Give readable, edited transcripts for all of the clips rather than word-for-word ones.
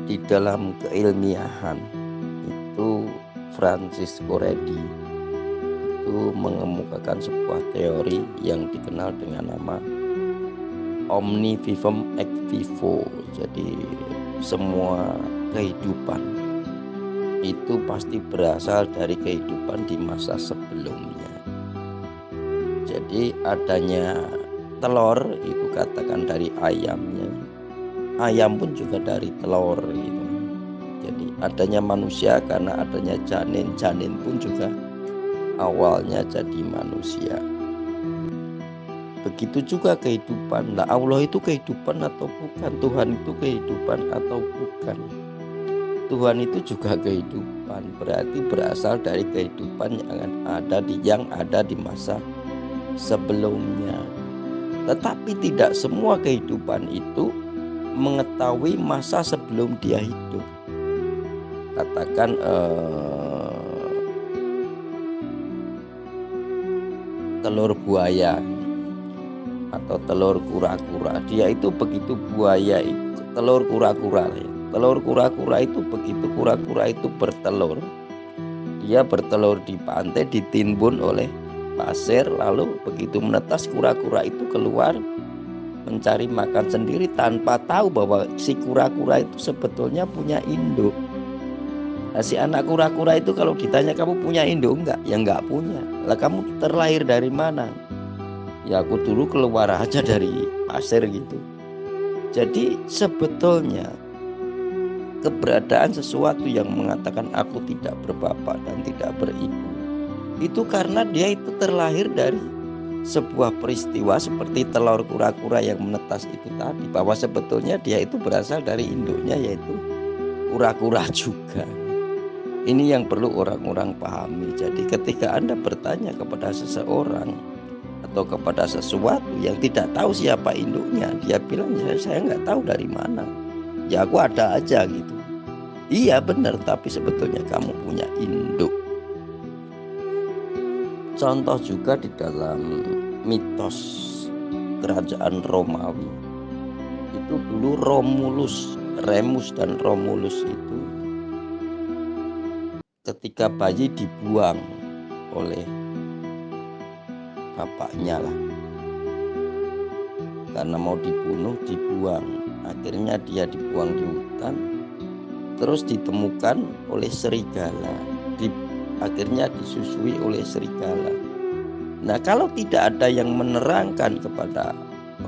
Di dalam keilmiahan itu Francisco Redi itu mengemukakan sebuah teori yang dikenal dengan nama omni vivum ex vivo. Jadi semua kehidupan itu pasti berasal dari kehidupan di masa sebelumnya. Jadi adanya telur itu katakan dari ayamnya, ayam pun juga dari telur gitu. Jadi adanya manusia karena adanya janin, janin pun juga awalnya jadi manusia. Begitu juga kehidupan. Nah, Allah itu kehidupan atau bukan? Tuhan itu kehidupan atau bukan? Tuhan itu juga kehidupan, berarti berasal dari kehidupan yang ada di masa sebelumnya. Tetapi tidak semua kehidupan itu mengetahui masa sebelum dia hidup. Katakan telur buaya atau telur kura-kura, dia itu begitu buaya itu telur kura-kura ya. Telur kura-kura itu begitu kura-kura itu bertelur, dia bertelur di pantai ditimbun oleh pasir, lalu begitu menetas kura-kura itu keluar mencari makan sendiri tanpa tahu bahwa si kura-kura itu sebetulnya punya induk. Nah, si anak kura-kura itu kalau ditanya kamu punya induk enggak? Ya enggak punya. Lah kamu terlahir dari mana? Ya aku dulu keluar aja dari pasir gitu. Jadi sebetulnya keberadaan sesuatu yang mengatakan aku tidak berbapak dan tidak beribu itu karena dia itu terlahir dari sebuah peristiwa seperti telur kura-kura yang menetas itu tadi, bahwa sebetulnya dia itu berasal dari induknya yaitu kura-kura juga. Ini yang perlu orang-orang pahami. Jadi ketika Anda bertanya kepada seseorang atau kepada sesuatu yang tidak tahu siapa induknya, dia bilang saya nggak tahu dari mana, ya aku ada aja gitu. Iya benar, tapi sebetulnya kamu punya induk. Contoh juga di dalam mitos kerajaan Romawi itu dulu Remus dan Romulus itu ketika bayi dibuang oleh bapaknya lah, karena mau dibuang, akhirnya dia dibuang di hutan, terus ditemukan oleh serigala, akhirnya disusui oleh serigala. Nah, kalau tidak ada yang menerangkan kepada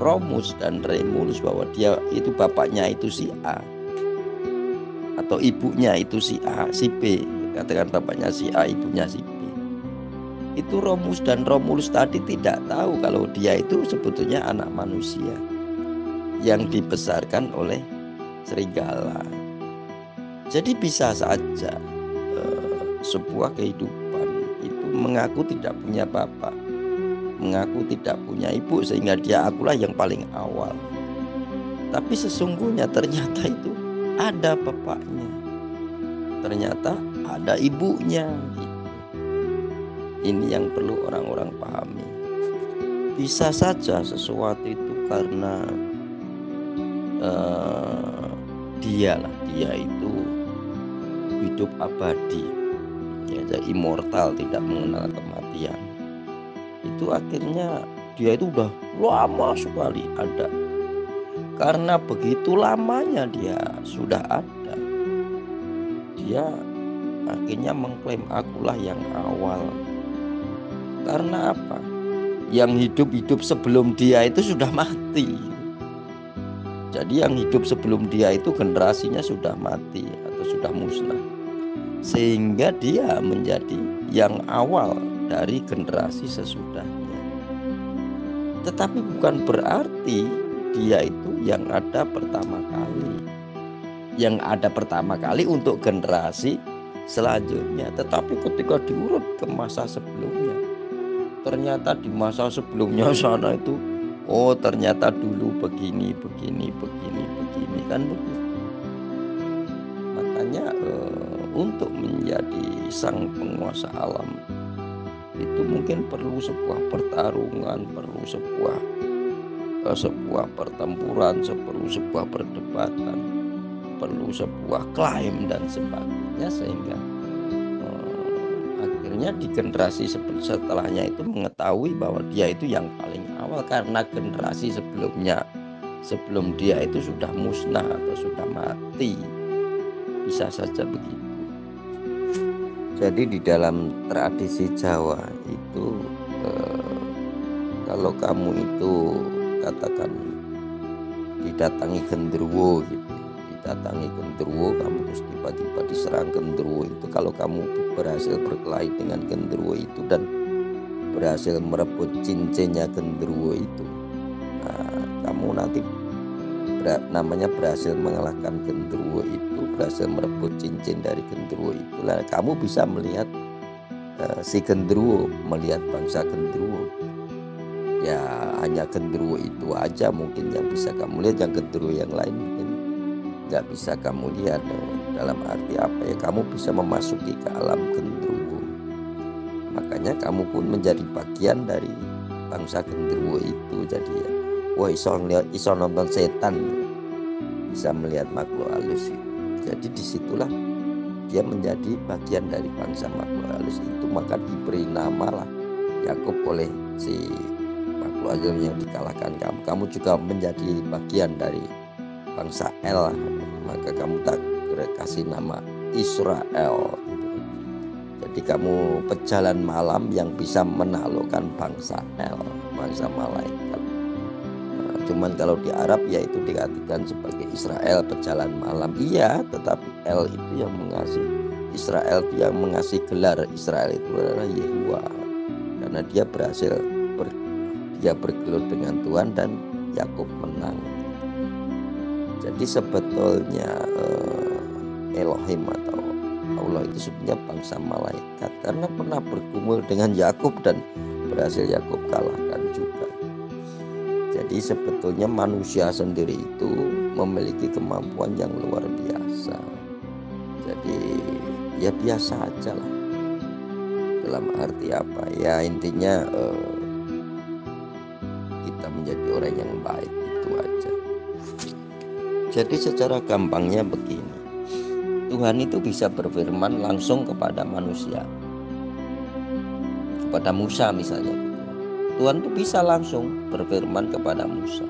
Romus dan Remulus bahwa dia itu bapaknya itu si A atau ibunya itu si A, si B, katakan bapaknya si A, ibunya si B, itu Romus dan Romulus tadi tidak tahu kalau dia itu sebetulnya anak manusia yang dibesarkan oleh serigala. Jadi bisa saja sebuah kehidupan itu mengaku tidak punya bapak, mengaku tidak punya ibu, sehingga dia akulah yang paling awal. Tapi sesungguhnya ternyata itu ada bapaknya, ternyata ada ibunya gitu. Ini yang perlu orang-orang pahami. Bisa saja sesuatu itu karena dia itu hidup abadi, ya, jadi immortal, tidak mengenal kematian. Itu akhirnya dia itu udah lama sekali ada. Karena begitu lamanya dia sudah ada, dia akhirnya mengklaim akulah yang awal. Karena apa? Yang hidup-hidup sebelum dia itu sudah mati. Jadi yang hidup sebelum dia itu generasinya sudah mati atau sudah musnah, sehingga dia menjadi yang awal dari generasi sesudahnya. Tetapi bukan berarti dia itu yang ada pertama kali, yang ada pertama kali untuk generasi selanjutnya. Tetapi ketika diurut ke masa sebelumnya, ternyata di masa sebelumnya sana itu, oh ternyata dulu begini kan begitu. Makanya untuk menjadi sang penguasa alam itu mungkin perlu sebuah pertarungan, perlu sebuah pertempuran, perlu sebuah perdebatan. perlu sebuah klaim dan sebagainya, sehingga akhirnya di generasi setelahnya itu mengetahui bahwa dia itu yang paling awal karena generasi sebelumnya, sebelum dia itu sudah musnah atau sudah mati. Bisa saja begitu. Jadi di dalam tradisi Jawa itu kalau kamu itu katakan didatangi genderuwo gitu ya, didatangi genderuwo, kamu terus tiba-tiba diserang genderuwo itu, kalau kamu berhasil berkelahi dengan genderuwo itu dan berhasil merebut cincinnya genderuwo itu, nah, kamu nanti namanya berhasil mengalahkan genderuwo itu, berhasil merebut cincin dari genderuwo itu, lah kamu bisa melihat si genderuwo, melihat bangsa genderuwo. Ya hanya genderuwo itu aja mungkin yang bisa kamu lihat, yang genderuwo yang lain mungkin nggak bisa kamu lihat. Dalam arti apa ya, kamu bisa memasuki ke alam genderuwo, makanya kamu pun menjadi bagian dari bangsa genderuwo itu. Jadi ya, wah iso nonton setan, bisa melihat makhluk halus itu. Jadi disitulah dia menjadi bagian dari bangsa makhluk halus itu, maka diberi nama lah Yakub oleh si makhluk halus yang dikalahkan kamu. Kamu juga menjadi bagian dari bangsa El, maka kamu tak kasih nama Israel gitu kan. Jadi kamu pejalan malam yang bisa menaklukkan bangsa El, bangsa malaikat. Cuman kalau di Arab ya itu diartikan sebagai Israel, pejalan malam. Iya, tetapi El itu yang mengasih, Israel itu yang mengasih gelar Israel itu adalah Yehuwa, karena dia berhasil dia bergelut dengan Tuhan dan Yakub menang. Jadi sebetulnya Elohim atau Allah itu sebenarnya bangsa malaikat, karena pernah bergumul dengan Yakub dan berhasil Yakub kalahkan juga. Jadi sebetulnya manusia sendiri itu memiliki kemampuan yang luar biasa. Jadi ya biasa aja lah. Dalam arti apa ya, intinya kita menjadi orang yang baik, itu aja. Jadi secara gampangnya begini, Tuhan itu bisa berfirman langsung kepada manusia, kepada Musa misalnya gitu. Tuhan itu bisa langsung berfirman kepada Musa.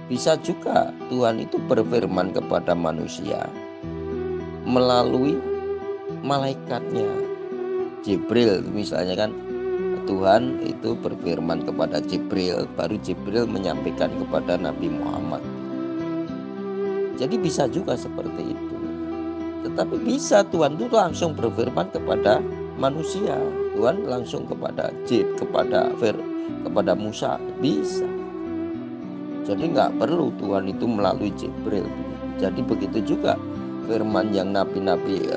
Bisa juga Tuhan itu berfirman kepada manusia melalui malaikatnya, Jibril misalnya kan. Tuhan itu berfirman kepada Jibril, baru Jibril menyampaikan kepada Nabi Muhammad. Jadi bisa juga seperti itu. Tetapi bisa Tuhan itu langsung berfirman kepada manusia. Tuhan langsung kepada kepada Musa, bisa. Jadi nggak perlu Tuhan itu melalui Jibril. Jadi begitu juga firman yang nabi-nabi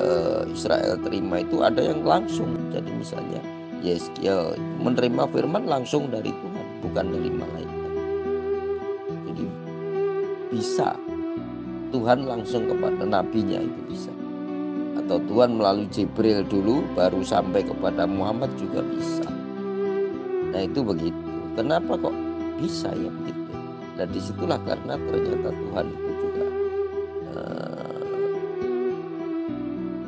Israel terima itu ada yang langsung. Jadi misalnya Yeskiel menerima firman langsung dari Tuhan, bukan dari malaikat. Jadi bisa Tuhan langsung kepada nabinya, itu bisa. Atau Tuhan melalui Jibril dulu baru sampai kepada Muhammad juga bisa. Nah itu begitu. Kenapa kok bisa ya begitu? Dan disitulah karena ternyata Tuhan itu juga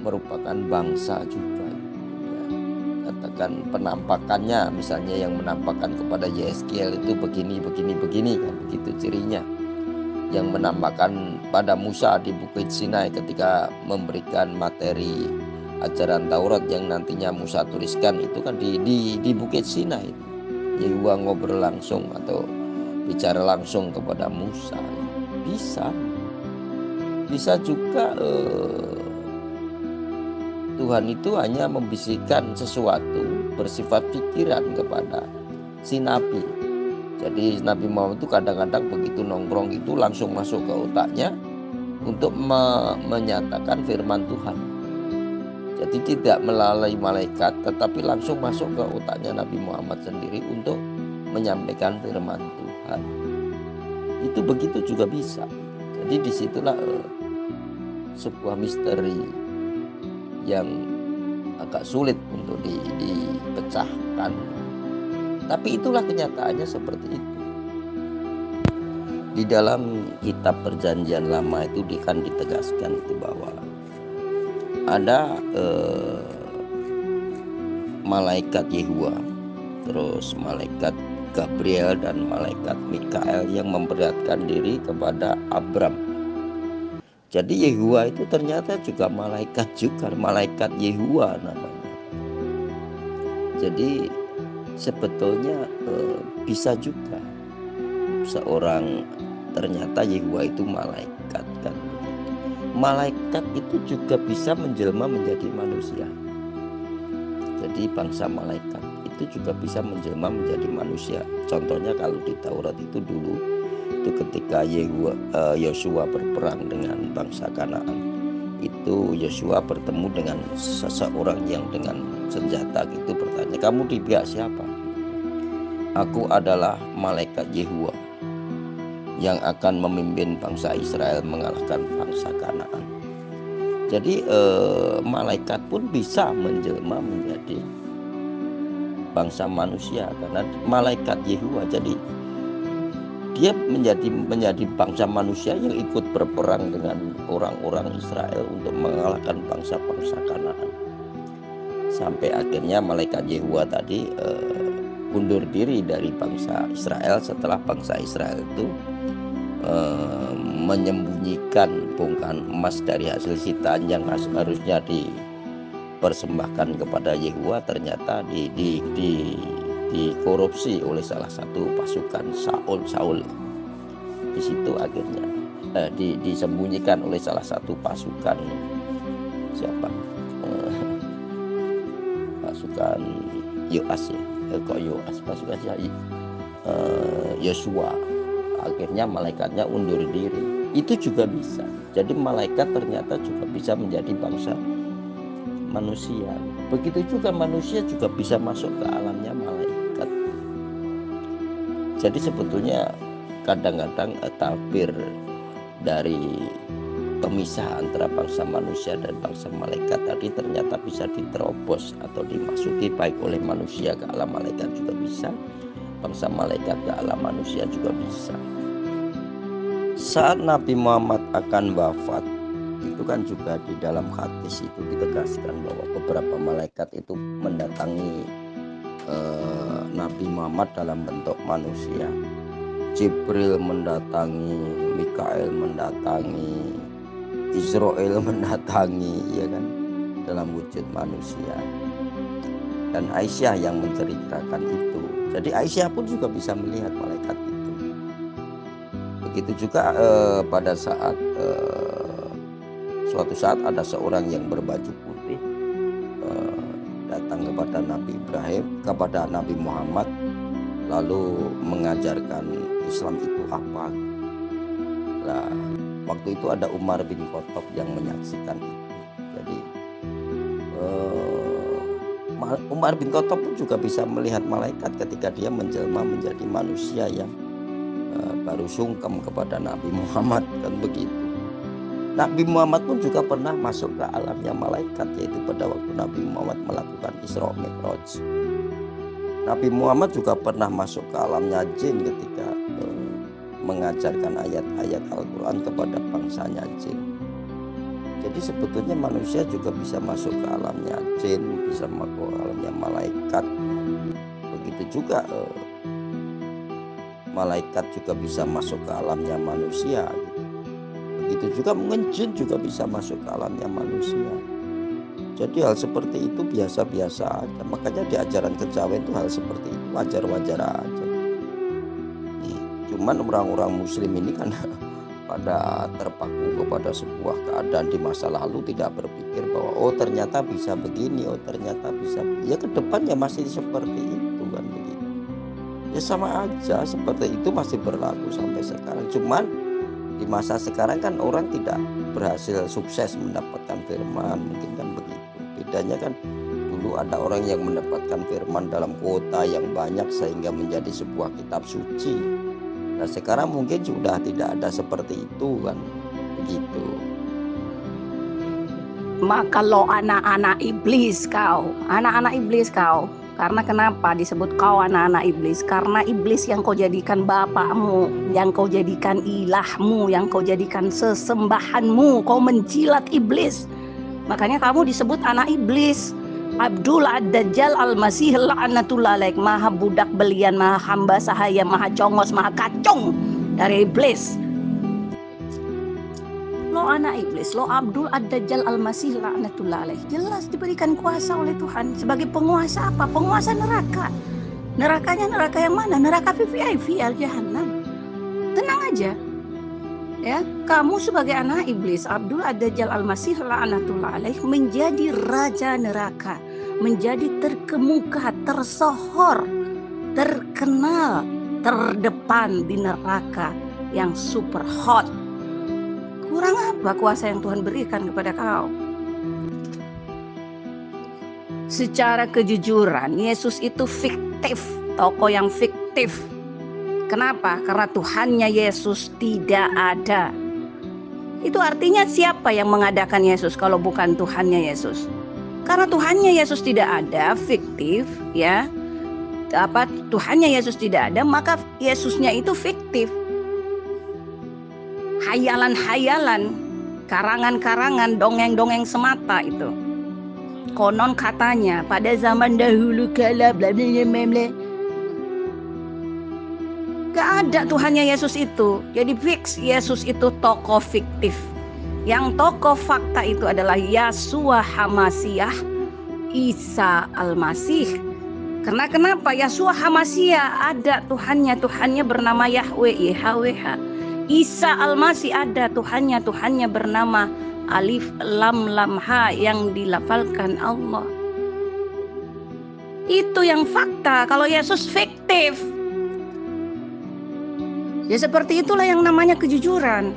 merupakan bangsa juga. Ya, katakan penampakannya, misalnya yang menampakkan kepada Yeskiel itu begini kan, begitu cirinya. Yang menampakkan pada Musa di Bukit Sinai ketika memberikan materi ajaran Taurat yang nantinya Musa tuliskan itu kan di Bukit Sinai. Yehuwa ngobrol langsung atau bicara langsung kepada Musa. Bisa juga Tuhan itu hanya membisikkan sesuatu bersifat pikiran kepada si nabi. Jadi Nabi Muhammad itu kadang-kadang begitu nongkrong itu langsung masuk ke otaknya untuk menyatakan firman Tuhan. Jadi tidak melalui malaikat, tetapi langsung masuk ke otaknya Nabi Muhammad sendiri untuk menyampaikan firman Tuhan. Itu begitu juga bisa. Jadi disitulah sebuah misteri yang agak sulit untuk dipecahkan. Tapi itulah kenyataannya seperti itu. Di dalam kitab Perjanjian Lama itu kan ditegaskan itu bahwa ada malaikat Yehua, terus malaikat Gabriel dan malaikat Mikael yang memperlihatkan diri kepada Abram. Jadi Yehua itu ternyata juga malaikat malaikat Yehua namanya. Jadi sebetulnya bisa juga seorang ternyata Yehua itu malaikat kan. Malaikat itu juga bisa menjelma menjadi manusia. Jadi bangsa malaikat itu juga bisa menjelma menjadi manusia. Contohnya kalau di Taurat itu dulu itu ketika Yosua berperang dengan bangsa Kanaan, itu Yosua bertemu dengan seseorang yang dengan senjata itu bertanya, kamu di pihak siapa? Aku adalah malaikat Yehua yang akan memimpin bangsa Israel mengalahkan bangsa Kanaan. Jadi malaikat pun bisa menjelma menjadi bangsa manusia karena malaikat Yehua. Jadi dia menjadi bangsa manusia yang ikut berperang dengan orang-orang Israel untuk mengalahkan bangsa-bangsa Kanaan. Sampai akhirnya malaikat Yehua tadi undur diri dari bangsa Israel setelah bangsa Israel itu menyembunyikan bongkahan emas dari hasil sitaan yang harusnya dipersembahkan kepada Yehua, ternyata dikorupsi oleh salah satu pasukan Saul. Di situ akhirnya disembunyikan oleh salah satu pasukan pasukan Yoas pasukan Yosua. Akhirnya malaikatnya undur diri. Itu juga bisa. Jadi malaikat ternyata juga bisa menjadi bangsa manusia. Begitu juga manusia juga bisa masuk ke alamnya malaikat. Jadi sebetulnya kadang-kadang tabir dari pemisah antara bangsa manusia dan bangsa malaikat tadi ternyata bisa diterobos atau dimasuki baik oleh manusia ke alam malaikat juga bisa, bangsa malaikat ke alam manusia juga bisa. Saat Nabi Muhammad akan wafat, itu kan juga di dalam hadis itu ditegaskan bahwa beberapa malaikat itu mendatangi Nabi Muhammad dalam bentuk manusia. Jibril mendatangi, Mikael mendatangi, Israel mendatangi, ya kan, dalam wujud manusia. Dan Aisyah yang menceritakan itu. Jadi Aisyah pun juga bisa melihat malaikat itu. Begitu juga pada saat suatu saat ada seorang yang berbaju putih datang kepada kepada Nabi Muhammad, lalu mengajarkan Islam itu apa. Nah, waktu itu ada Umar bin Khattab yang menyaksikan itu. Jadi Umar bin Khattab pun juga bisa melihat malaikat ketika dia menjelma menjadi manusia yang baru sungkem kepada Nabi Muhammad, kan begitu. Nabi Muhammad pun juga pernah masuk ke alamnya malaikat, yaitu pada waktu Nabi Muhammad melakukan Isra Mi'raj. Nabi Muhammad juga pernah masuk ke alamnya jin ketika mengajarkan ayat-ayat Al-Quran kepada bangsanya jin. Jadi sebetulnya manusia juga bisa masuk ke alamnya jin, bisa masuk ke alamnya malaikat. Begitu juga malaikat juga bisa masuk ke alamnya manusia. Begitu juga mungkin jin juga bisa masuk ke alamnya manusia. Jadi hal seperti itu biasa-biasa aja. Makanya di ajaran kejawen itu hal seperti itu wajar-wajar aja. Cuman orang-orang muslim ini kan pada terpaku kepada sebuah keadaan di masa lalu, tidak berpikir bahwa oh ternyata bisa begini, oh ternyata bisa ya ke depannya masih seperti itu kan begitu. Ya sama aja seperti itu masih berlaku sampai sekarang. Cuman di masa sekarang kan orang tidak berhasil sukses mendapatkan firman, mungkin kan begitu. Bedanya kan dulu ada orang yang mendapatkan firman dalam kuota yang banyak sehingga menjadi sebuah kitab suci. Nah sekarang mungkin sudah tidak ada seperti itu kan begitu. Maka lo anak-anak iblis kau, Karena kenapa disebut kau anak-anak iblis? Karena iblis yang kau jadikan bapakmu, yang kau jadikan ilahmu, yang kau jadikan sesembahanmu. Kau menjilat iblis. Makanya kamu disebut anak iblis. Abdul Ad-Dajjal Al-Masih la'natullah alaik. Maha budak belian, maha hamba sahaya, maha congos, maha kacung dari iblis. Lo anak iblis, lo Abdul Ad-Dajjal Al-Masih la'natullah alaih. Jelas diberikan kuasa oleh Tuhan sebagai penguasa apa? Penguasa neraka. Nerakanya neraka yang mana? Neraka VIP Al-Jahannam. Tenang aja. Ya, kamu sebagai anak iblis, Abdul Ad-Dajjal Al-Masih la'natullah alaih, menjadi raja neraka, menjadi terkemuka, tersohor, terkenal, terdepan di neraka yang super hot. Kurang apa kuasa yang Tuhan berikan kepada kau? Secara kejujuran, Yesus itu fiktif, tokoh yang fiktif. Kenapa? Karena Tuhannya Yesus tidak ada. Itu artinya siapa yang mengadakan Yesus kalau bukan Tuhannya Yesus? Karena Tuhannya Yesus tidak ada, fiktif, ya. Tuhannya Yesus tidak ada, maka Yesusnya itu fiktif. Hayalan-hayalan, karangan-karangan, dongeng-dongeng semata itu. Konon katanya pada zaman dahulu kala bla bla bla. Gak ada Tuhannya Yesus itu. Jadi fix Yesus itu tokoh fiktif. Yang tokoh fakta itu adalah Yahshua HaMasyiah, Isa Al-Masih. Karena kenapa? Yahshua HaMasyiah ada Tuhannya bernama Yahweh, YHWH. Isa Al-Masih ada Tuhannya bernama Alif Lam Lam Ha yang dilafalkan Allah. Itu yang fakta. Kalau Yesus fiktif. Ya seperti itulah yang namanya kejujuran.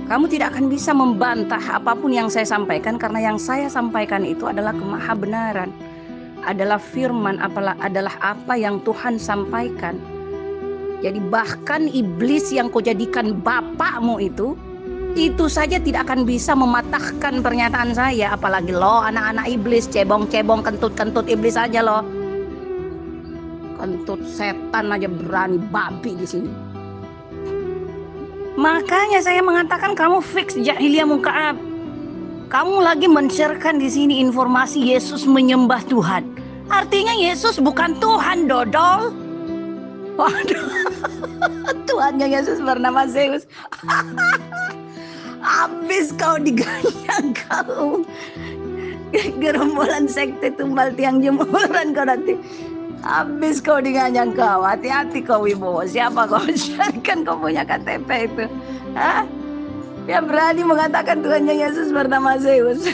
Kamu tidak akan bisa membantah apapun yang saya sampaikan, karena yang saya sampaikan itu adalah kemahabenaran, adalah firman, adalah apa yang Tuhan sampaikan. Jadi bahkan iblis yang kau jadikan bapakmu itu saja tidak akan bisa mematahkan pernyataan saya. Apalagi lo anak-anak iblis, cebong-cebong, kentut-kentut iblis aja lo. Kentut setan aja berani babi di sini. Makanya saya mengatakan kamu fix jahiliyah munka'ab. Kamu lagi men-sharekan di sini informasi Yesus menyembah Tuhan. Artinya Yesus bukan Tuhan, dodol. Waduh. Tuhannya Yesus bernama Zeus. Habis kau diganyang kau. Gerombolan sekte tumbal tiang jemuran kau nanti. Habis kau diganyang kau. Hati-hati kau Wibowo. Siapa kau sharekan kau punya KTP itu? Hah? Yang berani mengatakan Tuhannya Yesus bernama Zeus.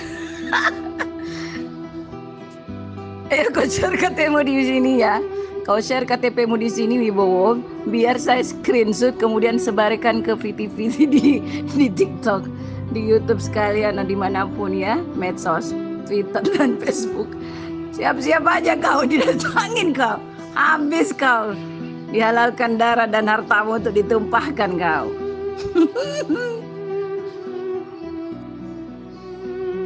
Ayo kau share KTP-mu di sini ya. Kau share KTP-mu di sini Wibowo, biar saya screenshot kemudian sebarkan ke VT-VT di TikTok, di YouTube sekalian, dan dimanapun ya, medsos, Twitter dan Facebook. Siap-siap aja kau, didatangin kau, habis kau, dihalalkan darah dan hartamu untuk ditumpahkan kau.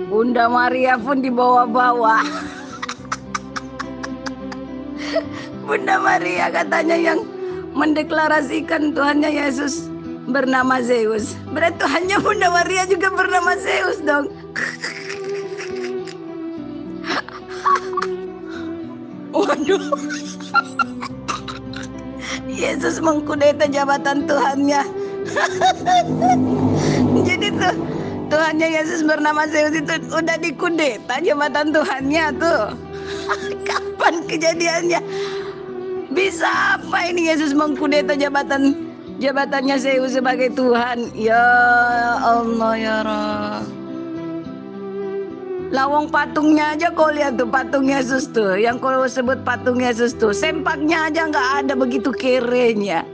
Bunda Maria pun dibawa-bawa. Bunda Maria katanya yang mendeklarasikan Tuhannya Yesus bernama Zeus. Berarti Tuhannya Bunda Maria juga bernama Zeus dong. Waduh. Yesus mengkudeta jabatan Tuhannya. Jadi tuh Tuhannya Yesus bernama Zeus itu udah dikudeta jabatan Tuhannya tuh. Kapan kejadiannya? Bisa apa ini Yesus mengkudeta jabatannya Zeus sebagai Tuhan? Ya Allah ya Rabb. Lawang patungnya aja kau lihat tuh, patung Yesus tuh, yang kau sebut patung Yesus tuh, sempaknya aja nggak ada begitu kerenya.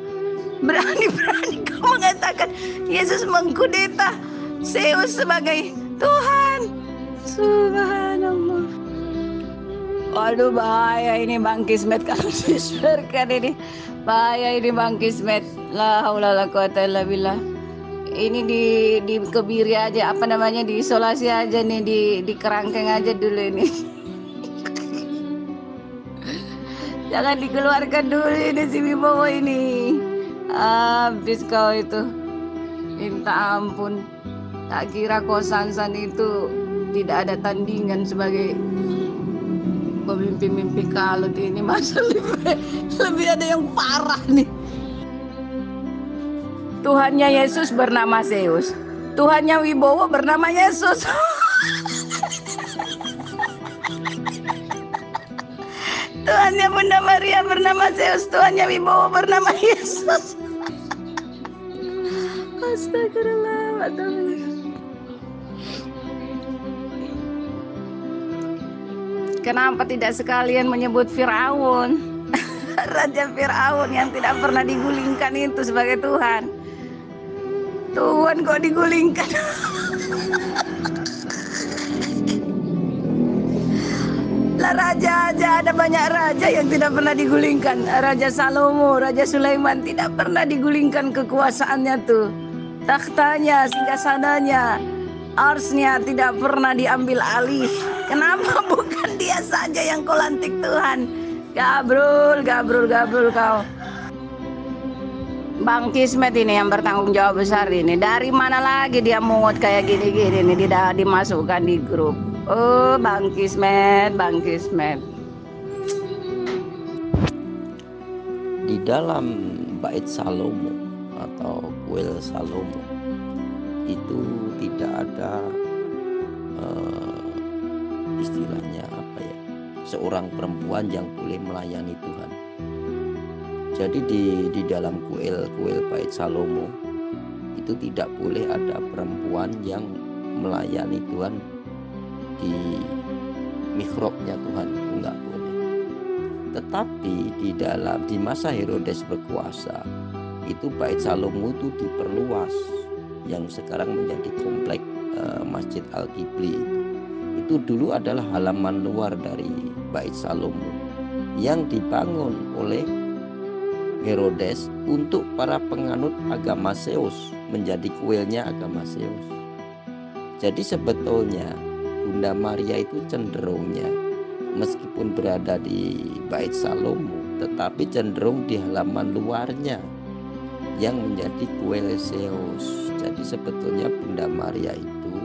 Berani-berani kau mengatakan Yesus mengkudeta Zeus sebagai Tuhan. Subhanallah. Waduh bahaya ini Bang Kismet kalau disuarkan ini. Bahaya ini Bang Kismet. La haula la quwata illa billah. Ini di kebiri aja, apa namanya, diisolasi aja nih, di kerangkeng aja dulu ini. Jangan dikeluarkan dulu ini si Wibowo ini. Habis kau itu. Minta ampun. Tak kira Kosansan itu tidak ada tandingan sebagai pemimpi-mimpi kalut ini. Masa lebih ada yang parah nih. Tuhannya Yesus bernama Zeus. Tuhannya Wibowo bernama Yesus. Tuhannya Bunda Maria bernama Zeus, Tuhannya Wibowo bernama Yesus. Astagfirullah. Kenapa tidak sekalian menyebut Firaun? Raja Firaun yang tidak pernah digulingkan itu sebagai Tuhan. Tuhan kok digulingkan? Lah raja aja ada banyak raja yang tidak pernah digulingkan. Raja Salomo, Raja Sulaiman tidak pernah digulingkan kekuasaannya tuh. Tahtanya, singgasananya, arsnya tidak pernah diambil alih. Kenapa bukan dia saja yang kau lantik Tuhan? Gabrul kau. Bang Kismet ini yang bertanggung jawab besar ini. Dari mana lagi dia mungut kayak gini-gini nih tidak dimasukkan di grup. Oh, Bang Kismet. Di dalam bait Salomo atau kuil Salomo itu tidak ada istilahnya apa ya, seorang perempuan yang boleh melayani Tuhan. Jadi di dalam kuil bait Salomo itu tidak boleh ada perempuan yang melayani Tuhan di mihrabnya Tuhan, itu enggak boleh. Tetapi di masa Herodes berkuasa itu bait Salomo itu diperluas yang sekarang menjadi komplek Masjid Al-Qibli. Itu dulu adalah halaman luar dari bait Salomo yang dibangun oleh Herodes untuk para penganut agama Zeus, menjadi kuilnya agama Zeus. Jadi sebetulnya Bunda Maria itu cenderungnya meskipun berada di bait Salomo, tetapi cenderung di halaman luarnya yang menjadi kuil Zeus. Jadi sebetulnya Bunda Maria itu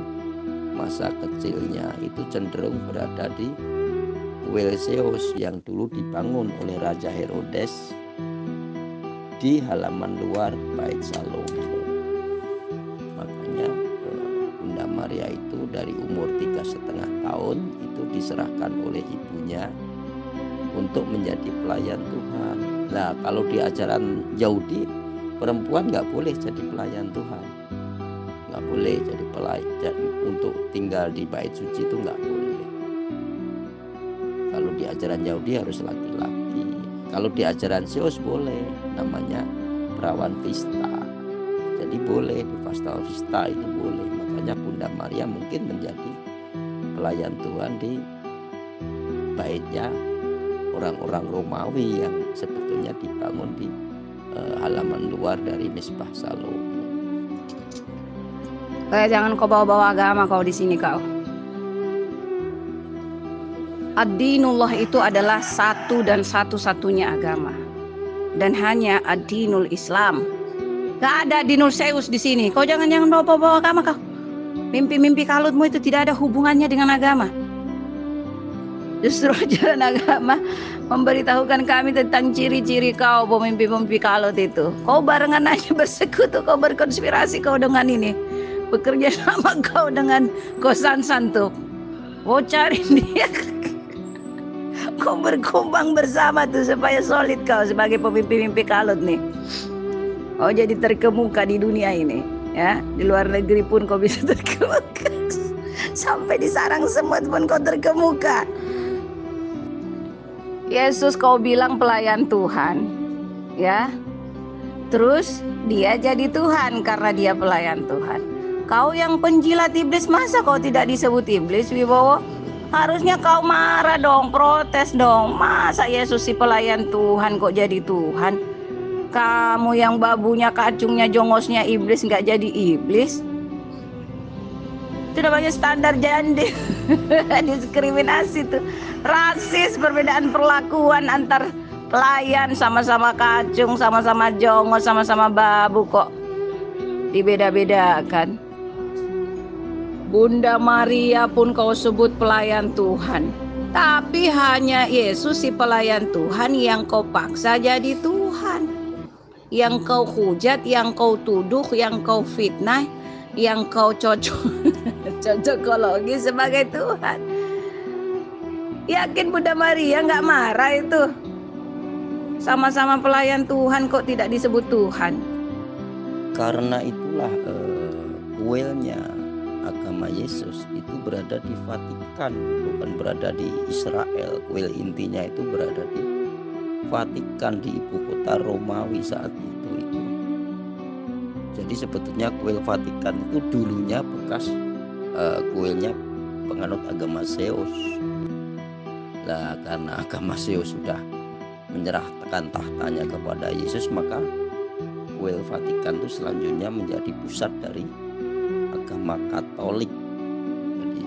masa kecilnya itu cenderung berada di kuil Zeus yang dulu dibangun oleh Raja Herodes di halaman luar bait Salomo. Makanya Bunda Maria itu dari umur 3,5 tahun itu diserahkan oleh ibunya untuk menjadi pelayan Tuhan. Nah, kalau di ajaran Yahudi perempuan nggak boleh jadi pelayan Tuhan, nggak boleh jadi pelayan untuk tinggal di bait suci, itu nggak boleh. Kalau di ajaran Yahudi harus laki-laki. Kalau di ajaran Zeus boleh, namanya perawan Vista. Jadi boleh di Pastel Vista itu boleh. Makanya Bunda Maria mungkin menjadi pelayan Tuhan di baitnya orang-orang Romawi yang sebetulnya dibangun di halaman luar dari Mezbah Salomo. Kayak jangan kau bawa-bawa agama kau di sini kau. Ad-dinullah itu adalah satu dan satu-satunya agama. Dan hanya ad-dinul Islam. Gak ada dinul Zeus di sini. Kau jangan bawa-bawa agama kau. Mimpi-mimpi kalutmu itu tidak ada hubungannya dengan agama. Justru ajaran agama memberitahukan kami tentang ciri-ciri kau pemimpi-pemimpi kalut itu. Kau barengan aja bersekutu, kau berkonspirasi kau dengan ini. Bekerja sama kau dengan Kosansan tuh. Kau cari dia. Kau berkumbang bersama tuh supaya solid kau sebagai pemimpi-mimpi kalut nih. Kau jadi terkemuka di dunia ini, ya. Di luar negeri pun kau bisa terkemuka. Sampai di sarang semut pun kau terkemuka. Yesus kau bilang pelayan Tuhan, ya. Terus dia jadi Tuhan karena dia pelayan Tuhan. Kau yang penjilat iblis, masa kau tidak disebut iblis, Wibowo? Harusnya kau marah dong, protes dong. Masa Yesus si pelayan Tuhan kok jadi Tuhan? Kamu yang babunya, kacungnya, jongosnya iblis nggak jadi iblis? Itu namanya standar jandi. Diskriminasi tuh. Rasis, perbedaan perlakuan antar Pelayan sama-sama kacung, sama-sama jongo, sama-sama babu kok dibeda-bedakan. Bunda Maria pun kau sebut pelayan Tuhan, tapi hanya Yesus si pelayan Tuhan yang kau paksa jadi Tuhan, yang kau hujat, yang kau tuduh, yang kau fitnah, yang kau cocokologi sebagai Tuhan. Yakin Bunda Maria nggak marah itu? Sama-sama pelayan Tuhan kok tidak disebut Tuhan? Karena itulah kuilnya agama Yesus itu berada di Vatikan, bukan berada di Israel. Kuil intinya itu berada di Vatikan, di ibu kota Romawi saat itu. Jadi sebetulnya kuil Vatikan itu dulunya bekas kuilnya penganut agama Zeus. Nah, karena agama Zeus sudah menyerahkan tahtanya kepada Yesus, maka kuil Vatikan itu selanjutnya menjadi pusat dari agama Katolik. Jadi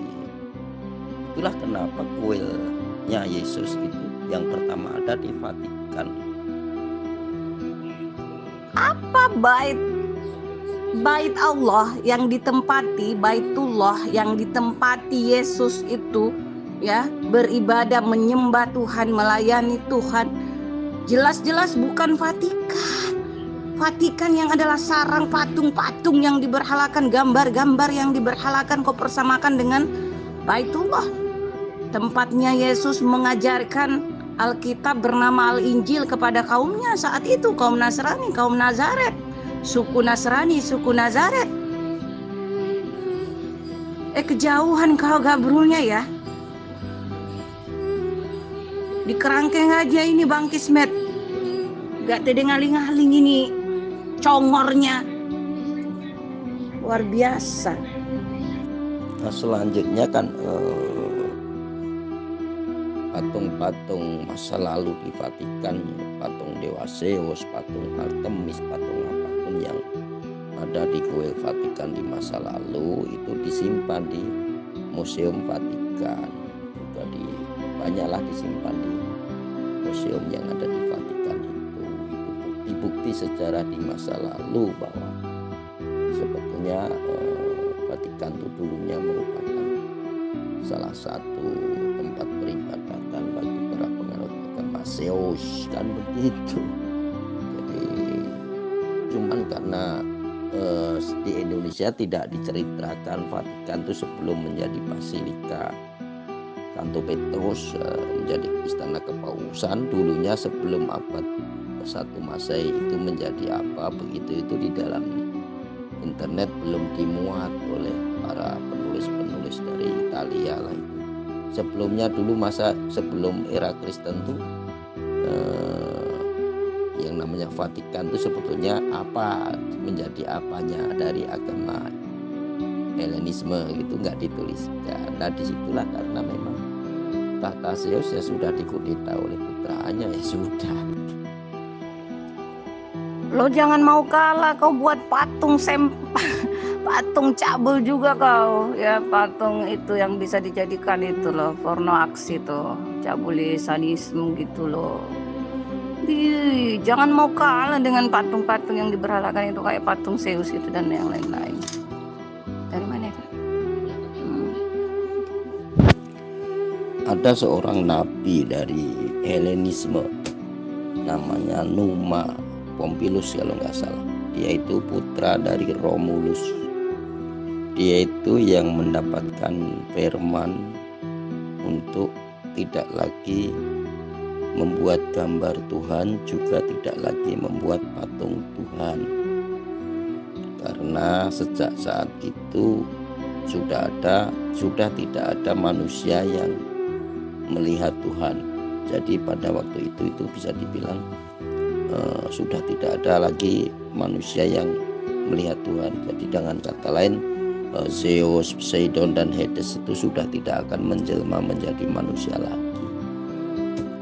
itulah kenapa kuilnya Yesus itu yang pertama ada di Vatikan. Apa bait Allah yang ditempati, baitullah yang ditempati Yesus itu, ya, beribadah, menyembah Tuhan, melayani Tuhan, jelas-jelas bukan Vatikan. Vatikan yang adalah sarang patung-patung yang diberhalakan, gambar-gambar yang diberhalakan kau persamakan dengan baitullah. Tempatnya Yesus mengajarkan Alkitab bernama Al-Injil kepada kaumnya saat itu, kaum Nasrani, kaum Nazaret, suku Nasrani, suku Nazaret. Kejauhan kau gabrulnya ya. Di kerangkeng aja ini Bang Kismet, gak tedengaling-aling ini congornya luar biasa. Nah, selanjutnya kan patung-patung masa lalu di Vatikan, patung Dewa Zeus, patung Artemis, patung apapun yang ada di kuil Vatikan di masa lalu itu disimpan di Museum Vatikan, juga banyaklah disimpan di museum yang ada di Vatikan itu bukti-bukti sejarah di masa lalu bahwa sebetulnya Vatikan itu dulunya merupakan salah satu tempat peribadatan bagi para penganut agama Zeus, kan begitu. Jadi cuman karena di Indonesia tidak diceritakan Vatikan itu sebelum menjadi Basilika Santo Petrus, menjadi istana kepausan dulunya sebelum abad ke-1 Masehi itu menjadi apa begitu, itu di dalam internet belum dimuat oleh para penulis-penulis dari Italia lah itu. Sebelumnya dulu sebelum era Kristen tuh yang namanya Vatikan itu sebetulnya apa, menjadi apanya dari agama Helenisme gitu nggak dituliskan. Nah disitulah karena memang tahta Zeus ya sudah dikudeta oleh putranya, ya sudah. Lo jangan mau kalah, kau buat patung patung cabul juga kau, ya, patung itu yang bisa dijadikan itu loh, porno aksi tuh, cabulisanisme gitu loh. Jangan mau kalah dengan patung-patung yang diberhalakan itu kayak patung Zeus itu dan yang lain-lain. Dari mana itu? Ada seorang nabi dari Helenisme namanya Numa Pompilius kalau nggak salah. Dia itu putra dari Romulus. Dia itu yang mendapatkan firman untuk tidak lagi membuat gambar Tuhan, juga tidak lagi membuat patung Tuhan, karena sejak saat itu sudah tidak ada manusia yang melihat Tuhan. Jadi pada waktu itu bisa dibilang sudah tidak ada lagi manusia yang melihat Tuhan. Jadi dengan kata lain Zeus, Poseidon dan Hades itu sudah tidak akan menjelma menjadi manusia lagi,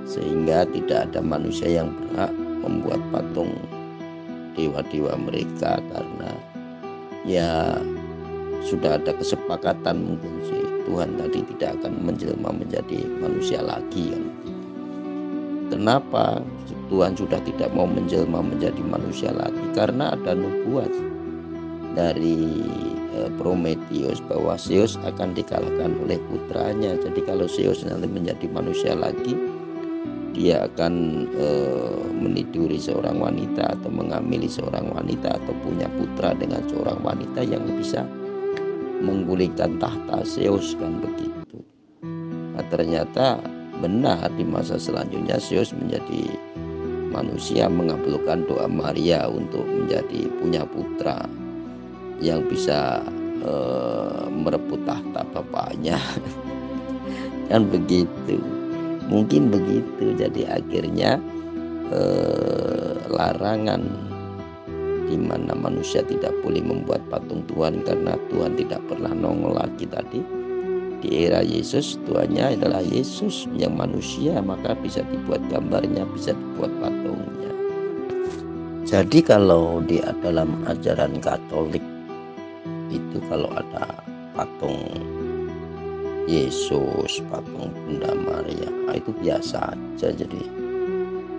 sehingga tidak ada manusia yang berhak membuat patung dewa-dewa mereka, karena ya sudah ada kesepakatan mungkin si Tuhan tadi tidak akan menjelma menjadi manusia lagi kan. Kenapa Tuhan sudah tidak mau menjelma menjadi manusia lagi? Karena ada nubuat dari Prometheus bahwa Zeus akan dikalahkan oleh putranya. Jadi kalau Zeus nanti menjadi manusia lagi, dia akan meniduri seorang wanita atau mengamili seorang wanita atau punya putra dengan seorang wanita yang bisa menggulingkan tahta Zeus, kan begitu. Nah, ternyata benar di masa selanjutnya Zeus menjadi manusia, mengabulkan doa Maria untuk menjadi punya putra yang bisa merebut tahta bapaknya. Kan begitu, mungkin begitu. Jadi akhirnya larangan di mana manusia tidak boleh membuat patung Tuhan karena Tuhan tidak pernah nongol lagi tadi. Di era Yesus, Tuhannya adalah Yesus yang manusia, maka bisa dibuat gambarnya, bisa dibuat patungnya. Jadi kalau di dalam ajaran Katolik itu kalau ada patung Yesus, patung Bunda Maria, itu biasa aja. Jadi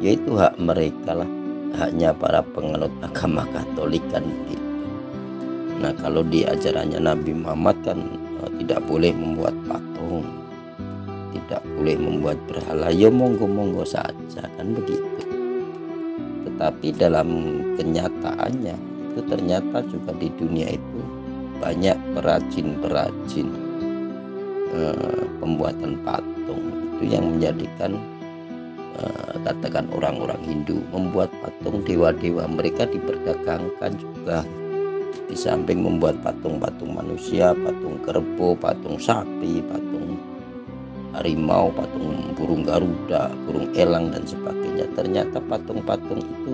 ya itu hak mereka lah, haknya para penganut agama Katolik, kan gitu. Nah kalau di ajarannya Nabi Muhammad kan tidak boleh membuat patung, tidak boleh membuat berhala, ya monggo-monggo saja, kan begitu. Tetapi dalam kenyataannya itu ternyata juga di dunia itu banyak perajin-perajin pembuatan patung itu yang menjadikan katakan orang-orang Hindu membuat patung dewa-dewa mereka diperdagangkan juga. Di samping membuat patung-patung manusia, patung kerbau, patung sapi, patung harimau, patung burung garuda, burung elang dan sebagainya, ternyata patung-patung itu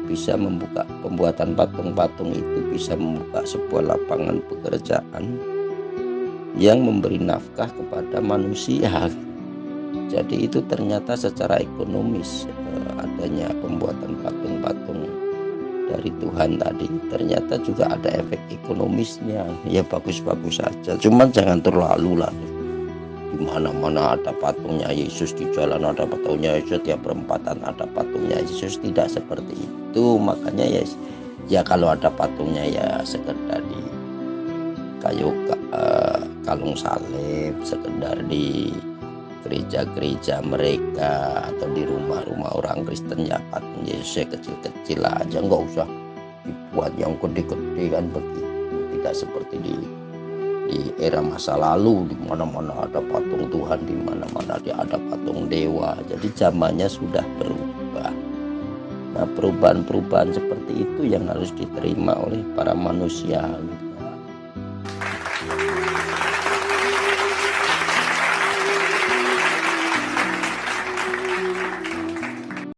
bisa membuka, pembuatan patung-patung itu bisa membuka sebuah lapangan pekerjaan yang memberi nafkah kepada manusia. Jadi itu ternyata secara ekonomis adanya pembuatan patung-patung dari Tuhan tadi ternyata juga ada efek ekonomisnya. Ya bagus-bagus saja, cuman jangan terlalu lah. Di mana-mana ada patungnya Yesus, di jalan ada patungnya Yesus, tiap perempatan ada patungnya Yesus. Tidak seperti itu. Makanya ya kalau ada patungnya ya sekedar di kayu kalung salib, sekedar di gereja-gereja mereka atau di rumah-rumah orang Kristen, ya patung Yesus kecil-kecil aja, nggak usah dibuat yang gede-gede, kan begitu. Tidak seperti di era masa lalu di mana-mana ada patung Tuhan, di mana-mana ada patung dewa. Jadi zamannya sudah berubah. Nah perubahan-perubahan seperti itu yang harus diterima oleh para manusia.